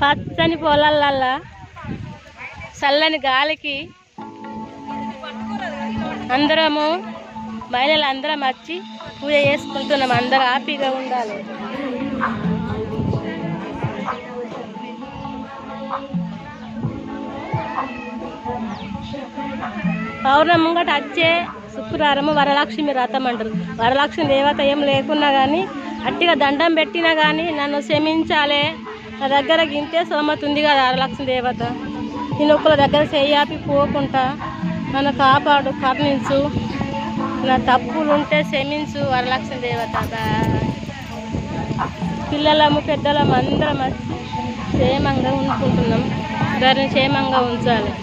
పచ్చని పొలాలల్లా చల్లని గాలికి అందరము మహిళలు అందరం వచ్చి పూజ చేసుకుంటున్నాం. అందరూ హ్యాపీగా ఉండాలి. పౌర్ణమి ముంగట వచ్చే శుక్రవారము వరలక్ష్మి వ్రతం అంటారు. వరలక్ష్మి దేవత ఏం లేకున్నా కానీ అట్టిగా దండం పెట్టినా కానీ నన్ను క్షమించాలి, నా దగ్గర గింతే సోమతి ఉంది కదా వరలక్ష్మి దేవత, నేను ఒక్కల దగ్గర చెయ్యాపి పోకుండా నన్ను కాపాడు, కరుణించు, నా తప్పులు ఉంటే క్షమించు వరలక్ష్మి దేవత. పిల్లలము పెద్దలము అందరం క్షేమంగా ఉంచుకుంటున్నాం. దాన్ని క్షేమంగా ఉంచాలి.